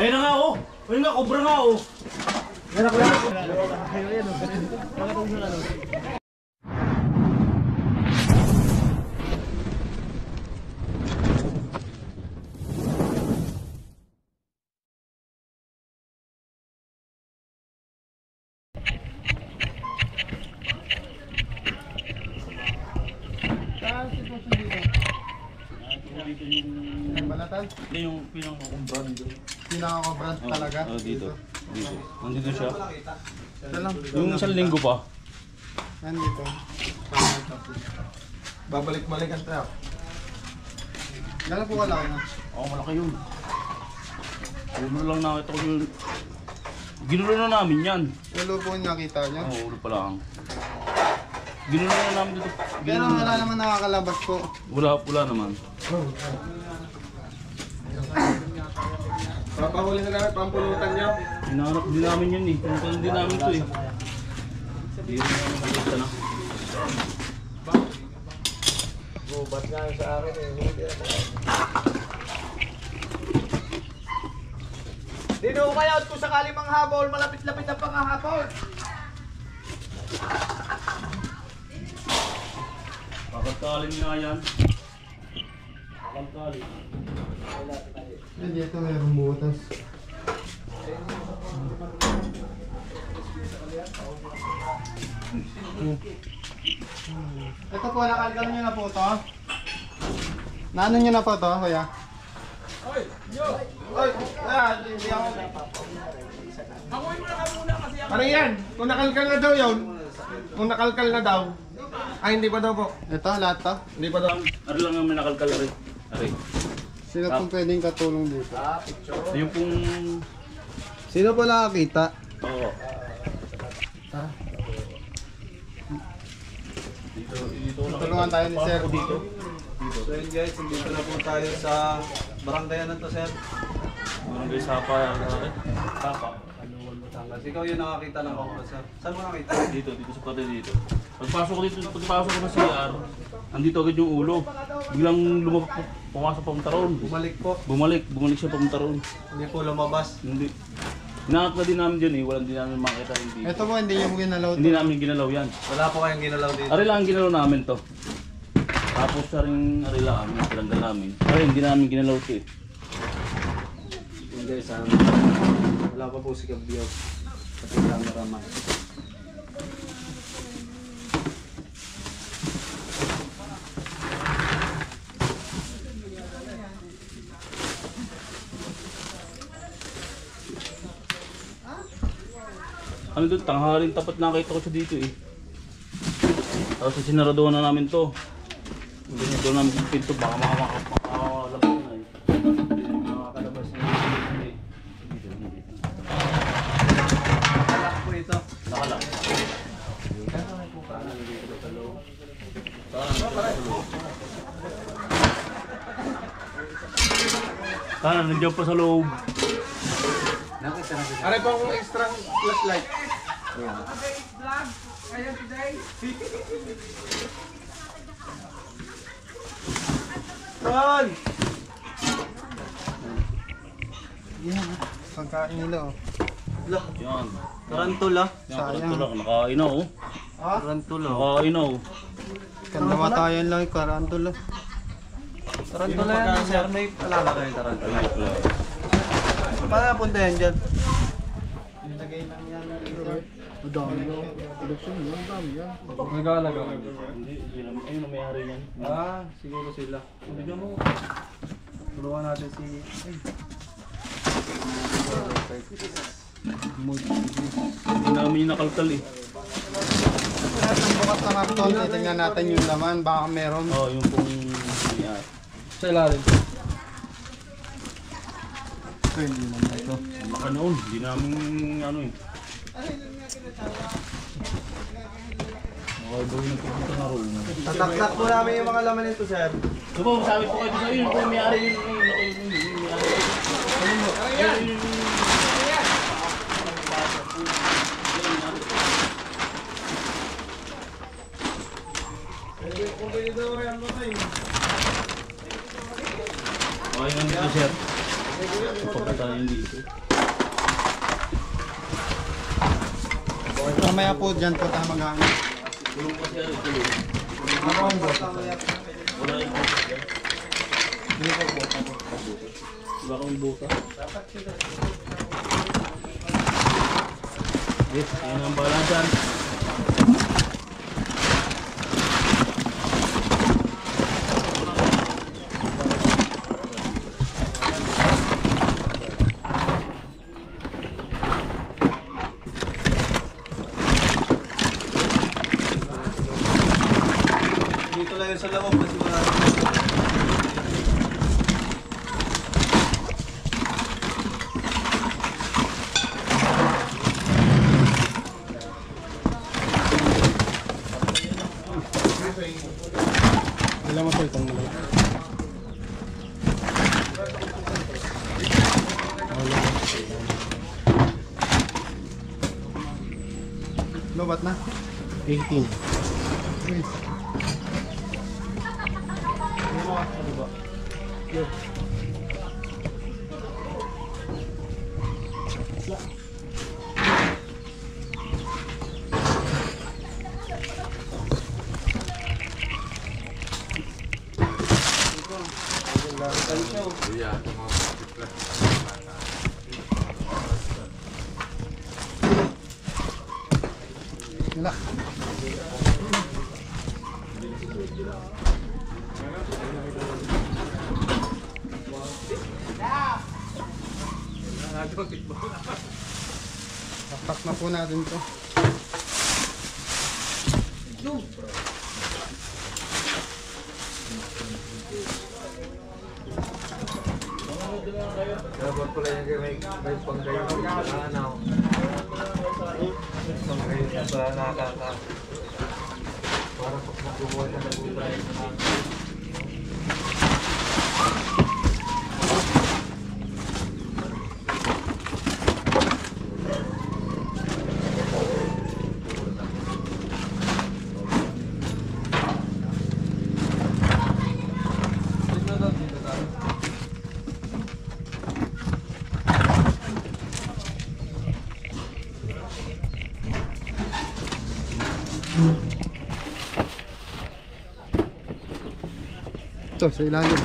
Ayun na nga oh. Ayun nga, cobra nga oh. Yan ako yan. Ayun oh. Nakatong sila no. Dito yung balatan? Hindi, yung pinaka-brand dito. Pinaka-brand talaga? Oo, dito. Dito. Nandito siya. Yung isang linggo pa. Nandito. Babalik-balikan tayo. Gano'n po kalaki na? Oo, malaki yun. Ulo lang nakita ko yun. Ginulo na namin yan. Ulo po nakita niyo? Oo, ulo pa lang. Ginulo na namin dito. Pero wala naman nakakalabas po. Wala naman. Papahuli na namin, pampulutan niyo. Hinahanap din namin yun eh. Pinuntan din namin ito eh. Hindi rin namin pulutan na. Gubat nga sa akin eh. Dino kaya kung sakali manghabol, malapit-lapit na panghabol. Kakagkalin nga yan. Kakagkalin. Dito mayroong butas. Ito po, nakalkal nyo na po ito. Naano nyo na po ito, kuya? Oy! Yo! Oy! Hindi ako. Hamuin mo na muna kasi ako. Parang yan! Kung nakalkal na daw yun. Kung nakalkal na daw. Ay, hindi pa daw po. Ito, lahat to? Hindi pa daw. Ano lang namin nakalkal na rin. Sino pong pwedeng katulong dito? Yung pong... Sino po nakakita? Oo. Tara. Dito tulungan tayo ni sir. Dito. So yun guys, dito na po tayo sa barangay na to sir. Barangay Sapa. Sapa. Ikaw yung nakakita ng cobra sir. Saan mo nakita? Dito sa pati dito. Pagpasok ko na CR, andito agad yung ulo. Biglang pumasok papunta roon. Bumalik siya papunta roon. Hindi po lumabas? Hindi. Hinahanap na din namin dyan eh, walang din namin makita rin dito. Ito po, hindi yung ginalaw to? Hindi namin ginalaw yan. Wala po kayong ginalaw dito? Ari lang ang ginalaw namin to. Tapos sa rin ari lang ang pinagdal namin. Ari, hindi namin ginalaw to eh. Yun guys, wala pa po si Gabriel. Pati cameraman. Ano doon, tanghaling tapat nakita ko siya dito eh. Tapos sinaraduhan na namin to. Hindi doon namin yung pinto, baka makalabas na eh. Makakalabas na eh. Nakalak po ito. Nakalak. Kanan, nandiyan pa sa loob. Are pa akong extra flashlight. Vlog kayo today. Tol! Yan, pagkain nila oh. Yan. Tarantula. Tarantula, nakain na oh. Tarantula. Nakain na oh. Kandamatayan lang yung tarantula. Tarantula yan sir, may palala kayo tarantula. Paano napunta yan dyan? Nilagay lang yan. Madami yan. Production yun, madami yan. Nag-aalaga kayo? Hindi, ayun ang may-ari yan. Siguro sila. Bigyan mo. Tulungan natin si... Hindi namin nakalkal eh. Bukas na karton, titingnan natin yung laman. Baka meron. Oo, yung pong... Sa ilalim. Hindi naman ito. Baka noon, hindi namin ano eh. Okay, gawin nagpupunta na roon. Tataktak po namin yung mga laman nito, sir. So po, sabi po kayo sa iyo, yung may-ari yun. Okay, nandito sir. Papatayin dito. Mamaya po dyan po tayo maghangin. Tulong pa siya. Ako ang buta. Wala yung buta. Hindi ko buta. Iba kang buta. Yes, yan ang bala dyan. Dito lang yun sa loob kasi wala Wala mo po itong malaw. Lobat na? 18. Wala. Tapak na po natin to. Dapat pala yung may panggayon sa ano. Panggayon sa nakaka. Para pag magbubuhay na nagbubuhay sa Ito, sa ilalim.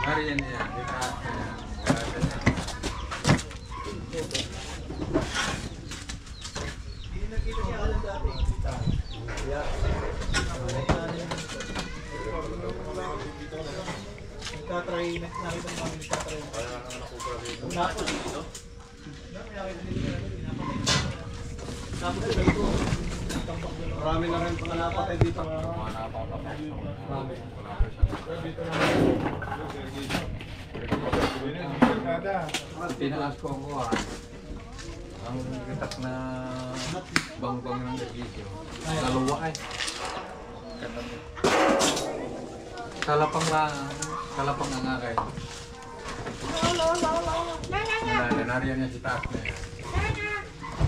Harian niya. Nagtatry, nakita mo kami nagtatry. Tapos dito? Tapos dito. Marami na rin mga napatay dito. Marami. Tinaas ko ako ang kitak na bangbang ng nagisyo. Dalawa ay. Kalapang na nga kayo. Nariyan niya si taas na yan.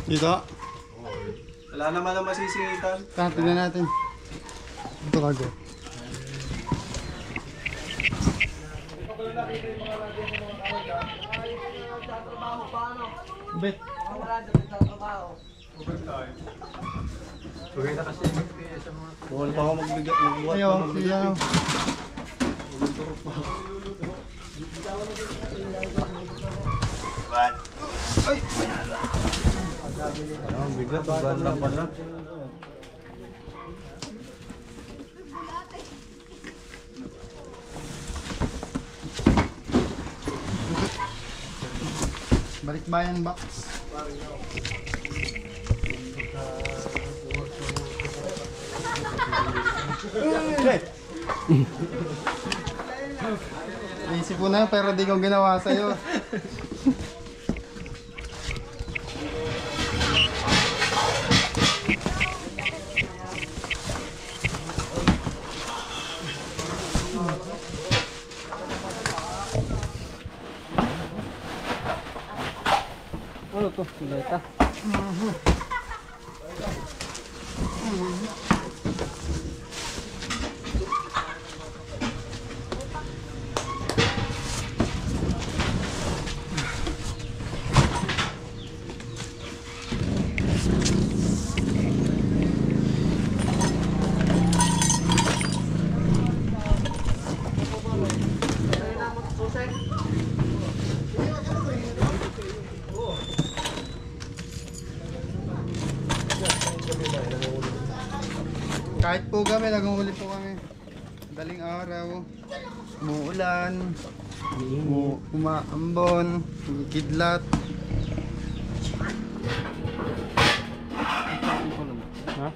Dito. Wala naman ang masisingitan. Tingnan natin. Ito kago. Bet. Tugay na kasi sa mga... Buwan pa ako magbuhat. Ayaw, siya. Ay! Ang bigat, ang lang pala. Balikbayan box. Naisip ko na pero di ko ginawa sa'yo. to, sileta. Kahit po kami, naghuli po kami. Daling araw. Umuulan. Umaambon. Kidlat. Ha?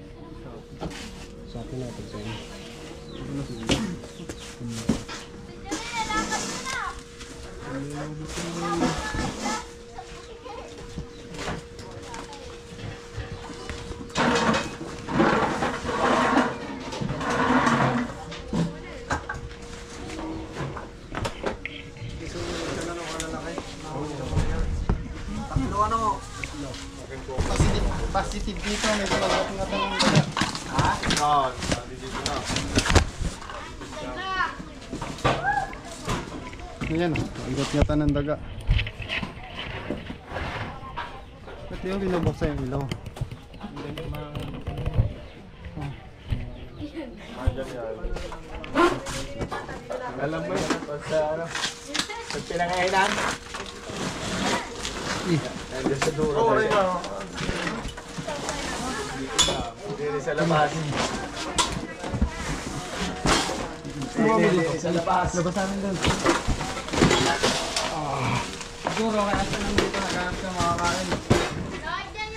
Sa akin natin sa inyo. Positive dito, may sumagot nga ng daga. Ha? Oo, dito na. Ayan, igot nga ng daga. Ba't di yung binubuksan yung ilaw? Alam mo yun, pag sa ano, pag pinangainan. Nandun sa duro. Oo, rin mo. Hindi sa labas. Hindi sa labas. Labas namin doon. Siguro kaya sa nandito naghanap sa mga kain.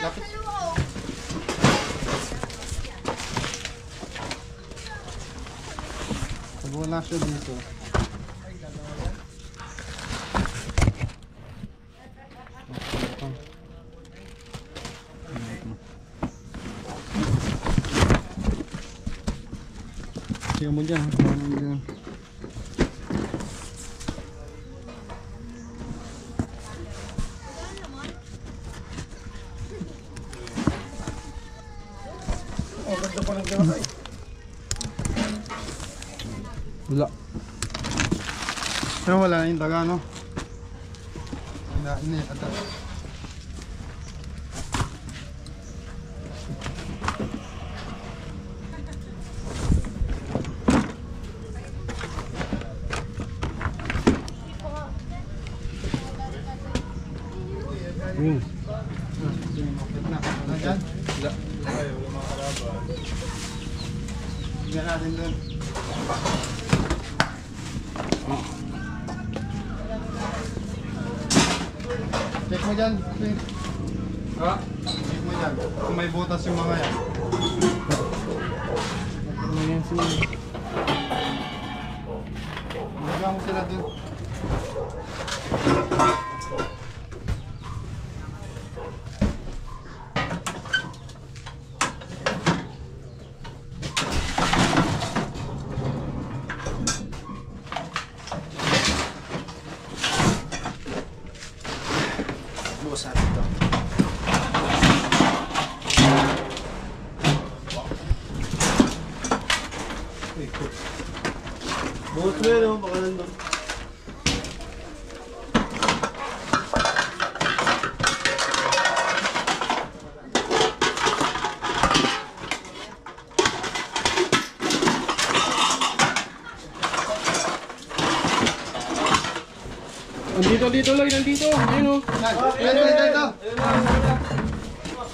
Lapit. Sabuhan na siya dito. Siya mo dyan. Paano mo dyan? Wala. Pero wala na yung taga, no? Wala na yung taga. Wala dyan? Wala. Tingnan natin doon. Check mo dyan. Ha? Check mo dyan. Kung may butas yung mga yan. Ano yan sila? Nagagawa mo sila doon. Bukas natin ito. Bukas mo yun, baka nandun. Dito, Loy, nandito. Ayun o. Ito.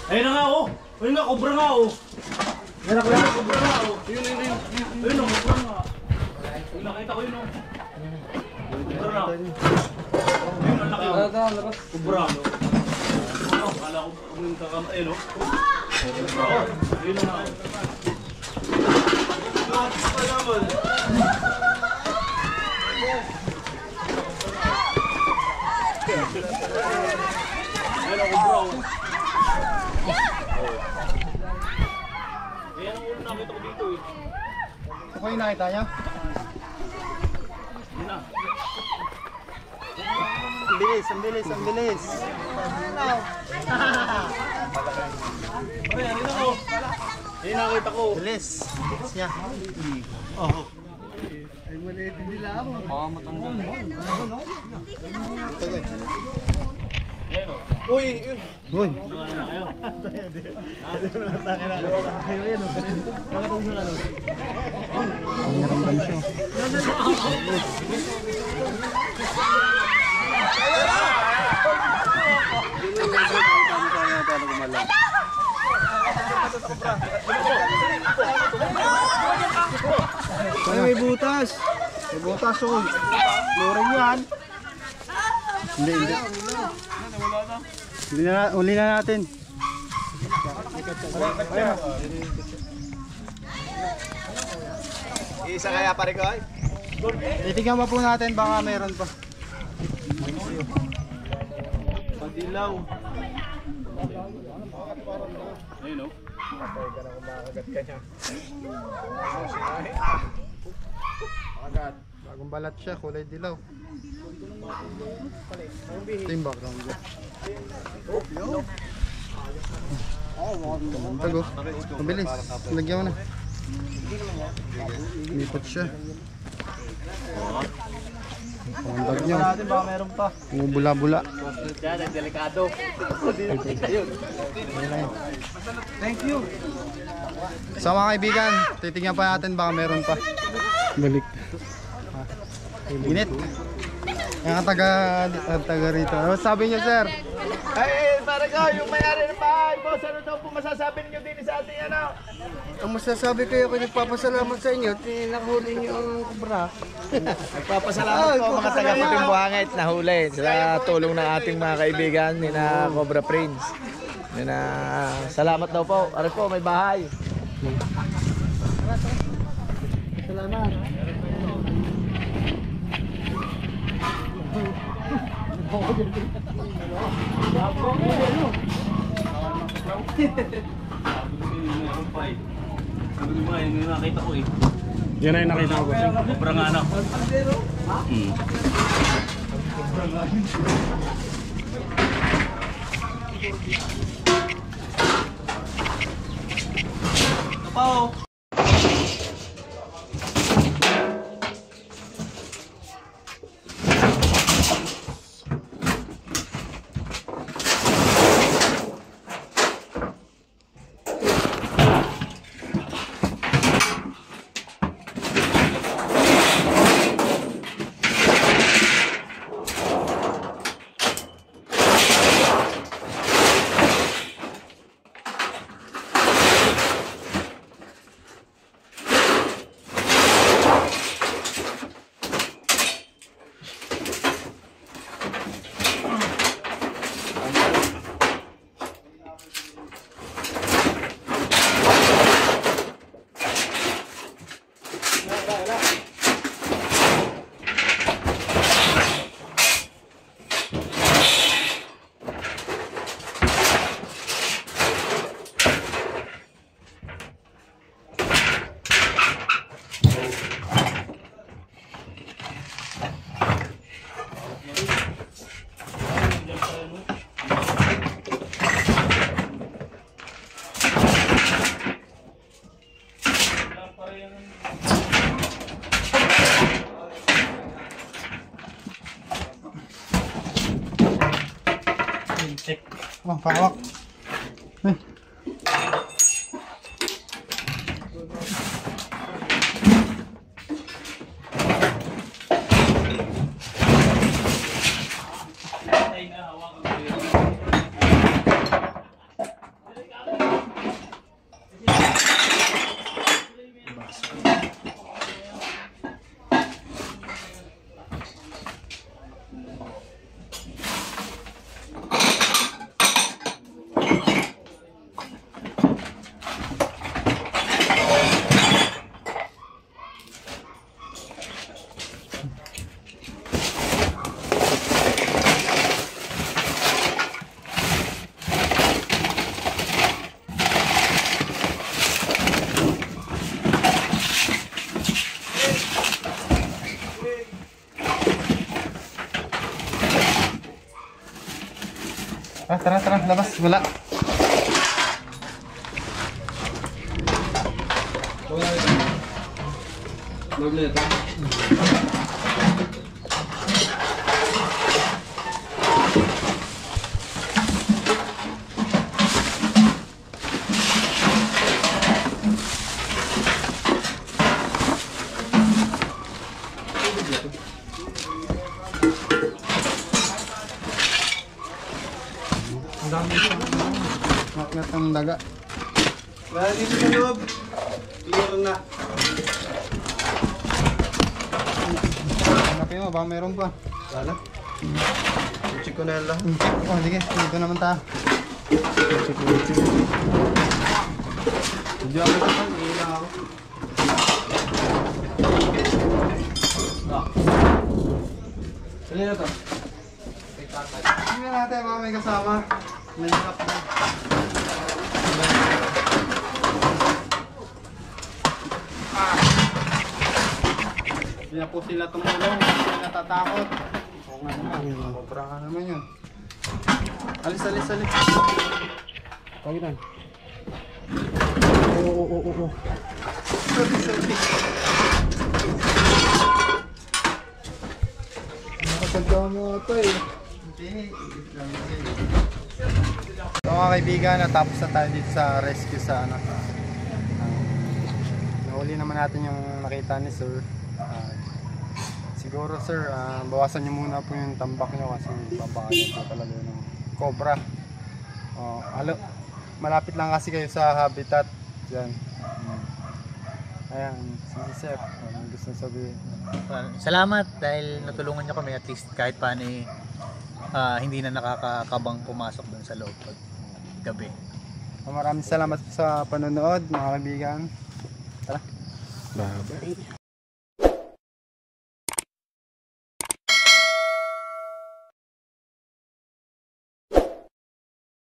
Ayun na nga, oh! Ayun nga, cobra nga, oh! Ayun na, cobra nga, oh! Ayun, cobra nga. Ayun, nakita ko yun, oh! Cobra na. Ayun, ang laki, oh! Cobra. Akala ko, yung kakamay, no? Ayun na nga, oh! Gratis pa naman! Ayun ang cobra, oh! Ayan ang ulo nakita ko dito, eh! Ako yung nakita niya? Yun na. Ang bilis. Pre, ano na ko? Hindi nakita ko. Bilis. Bilis niya. Oh. Ay, maliit din nila ako. Baka matanggal. Uy! Uy! Nangiramdam siya. Ay, may butas. May butas, oh. Luring yan. Hindi, hindi. Uli na natin. Isa kaya pare ko ay? Titignan pa po natin, baka meron pa. Padilaw. Ayun o. Agad. Bagong balat siya, kulay dilaw. Ito yung background niya. Tago. Mabilis. Lagyan mo na. Lipat siya. Pandag niyo. Baka meron pa. Bula-bula. Yan, ang delikado. Thank you. Sa mga kaibigan, titignan pa natin baka meron pa. Balik. Init. Yung taga rito. Ano sabi niyo, sir? Ay, pare ko, yung may-ari ng bahay, boss, ano daw po masasabi niyo din sa ating ano? Ang masasabi ko ako nagpapasalamat sa inyo, tinakahuli niyo ang kubra. Nagpapasalamat po mga taga-puting buhangit na huli sa tulong ng ating mga kaibigan ni na Cobra Prince. Salamat daw po. Ari po, may bahay. Salamat. Meron pa eh. Sabi ko ba, yun yung nakita ko eh. Yan na yung nakita ko. Sobrang anak. Kapaw! Oh, kawak. Eh. tara, labas, wala. Loob na ito. Ang dami siyang maklat ng daga. Dahil dito sa loob. Clear na. Hanapin mo, baka meron pa. Sana. Check ko na yan lang. Oh, sige, dito naman tayo. Hindi ako ito. Iilang ako. Sali na to. Tingnan natin, baka may kasama. Nahirap na. Hindi na po sila tumulong, hindi sila natatakot. Oo nga naman, sobra nga naman yun. Alis. Kagitan. Sorry. Nakaganda mo ito eh. Hindi. So mga kaibigan, natapos na tayo dito sa rescue sa ano. Nahuli naman natin yung nakita ni Sir. Siguro Sir, bawasan nyo muna po yung tambak nyo kasi papakain po talaga ng cobra. Malapit lang kasi kayo sa habitat. Yan. Ayan, sige Sir, ano gusto sabihin? Salamat dahil natulungan niyo kami at least kahit paano hindi na nakakakabang pumasok doon sa loob pag gabi. Maraming salamat sa panonood mga kaibigan. Tara. Bye-bye.